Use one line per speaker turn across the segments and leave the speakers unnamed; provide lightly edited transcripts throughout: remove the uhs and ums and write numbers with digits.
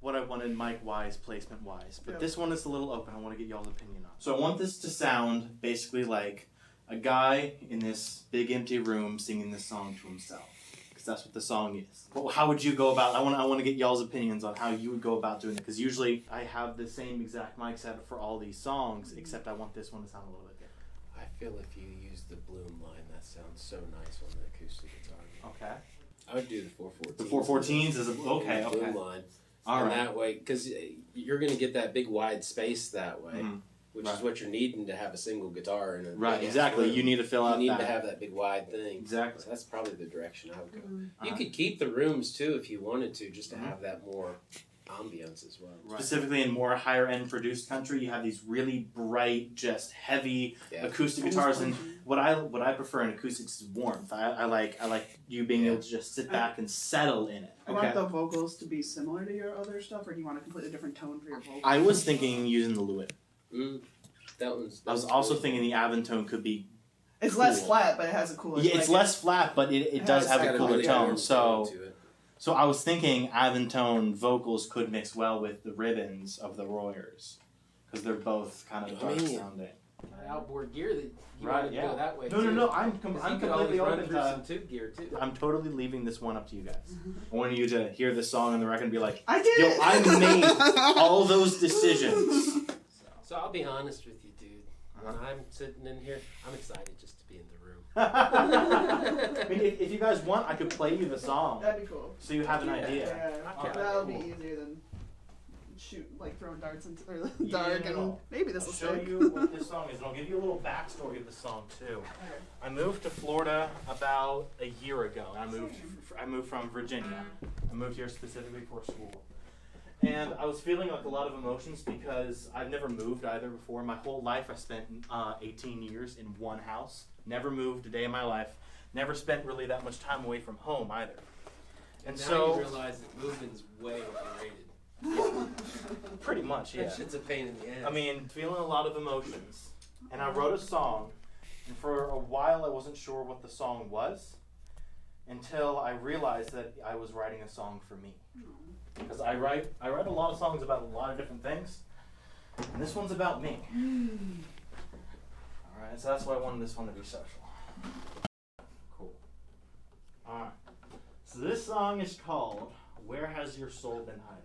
what I wanted mic-wise, placement-wise. But this one is a little open. I want to get y'all's opinion on. So I want this to sound basically like a guy in this big empty room singing this song to himself. Because that's what the song is. Well, how would you go about... I want to get y'all's opinions on how you would go about doing it. Because usually I have the same exact mic set for all these songs, except I want this one to sound a little bit different.
I feel if you use the Bloom line, that sounds so nice on the acoustic guitar.
Okay.
I would do the 414s.
The 414s is okay.
Bloom line.
All right.
That way, because you're going to get that big wide space that way, which is what you're needing to have a single guitar in a
right. Exactly. You need to fill out.
You need to have that big wide thing.
Exactly.
So that's probably the direction I would go. You could keep the rooms too if you wanted to, just to have that more ambience as well.
Right. Specifically in more higher end produced country, you have these really bright, just heavy acoustic guitars, and what I prefer in acoustics is warmth. I like you being able to just sit back and settle in it.
I want the vocals to be similar to your other stuff, or do you want a completely different tone for your vocals?
I was thinking using the Lewitt.
I
was also thinking the Aventone could be.
It's
cool.
Less flat, but it has a cooler.
Yeah, it's less flat, but it does have a cooler tone. So I was thinking Aventone vocals could mix well with the ribbons of the Royers, because they're both kind of dark sounding.
Outboard gear that you want to go that way.
No. I'm completely open to
some tube gear too.
I'm totally leaving this one up to you guys. I want you to hear this song on the record and be like,
I did.
Yo, I made all those decisions.
So I'll be honest with you, dude. When I'm sitting in here, I'm excited just to be in the room.
I mean, if you guys want, I could play you the song.
That'd be cool.
So you have an idea.
Yeah, that would be easier than throwing darts into the dark, and maybe this will
show
stick.
you what this song is, and I'll give you a little backstory of the song too. I moved to Florida about a year ago. I moved from Virginia. I moved here specifically for school. And I was feeling like a lot of emotions because I've never moved either before. My whole life I spent 18 years in one house. Never moved a day in my life. Never spent really that much time away from home either. And
now
so
you realize that moving's way overrated.
Pretty much, yeah.
That shit's a pain in the ass.
I mean, feeling a lot of emotions. And I wrote a song, and for a while I wasn't sure what the song was until I realized that I was writing a song for me. Because I write a lot of songs about a lot of different things, and this one's about me. Alright, so that's why I wanted this one to be special. Cool. Alright. So this song is called Where Has Your Soul Been Hiding?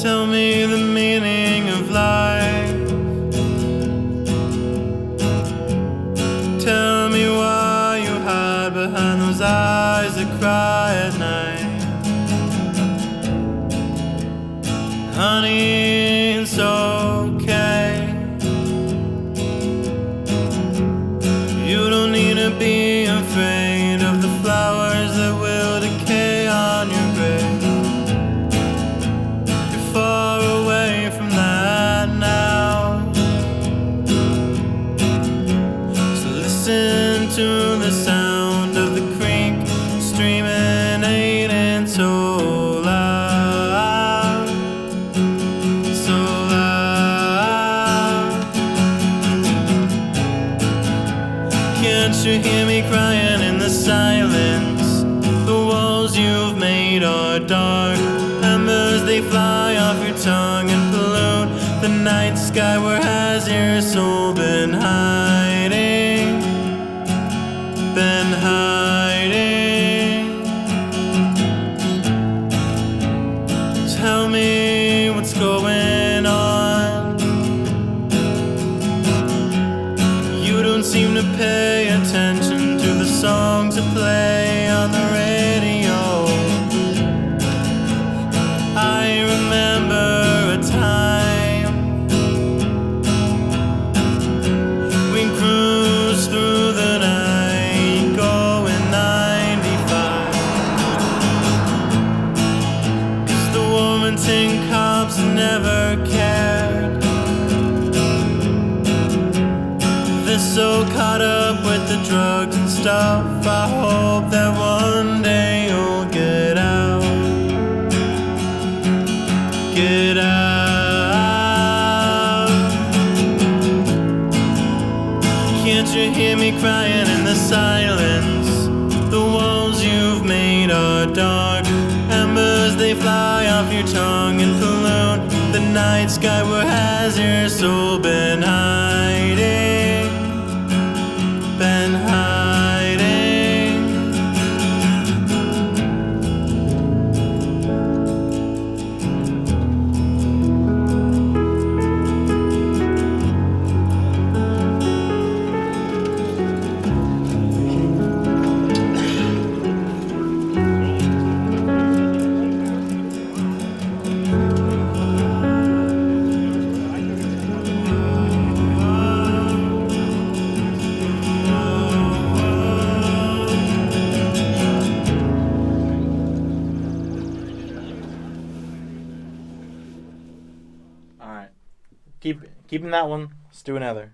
Tell me the meaning of life. Tell me why you hide behind those eyes that cry at night. Honey, it's okay. You don't need to be afraid of the flowers that will decay on your grave. Far away from that now. So listen to the sound of the creek streaming, ain't it so loud, so loud. Can't you hear me crying in the silence? The walls you've made are dark. Embers, they fly off your tongue and pollute the night sky. Where has your soul been hiding? Been hiding? Tell me what's going on. You don't seem to pay attention to the songs that play on the radio. I remember a time we cruised through the night, going 95. 'Cause the Warrington cops never cared. so caught up with the drugs and stuff. I hope that one day you'll get out. Get out. Can't you hear me crying in the silence? The walls you've made are dark. Embers, they fly off your tongue and pollute the night sky. Where has your soul been hiding? Been hiding?
All right. Keeping that one. Let's do another.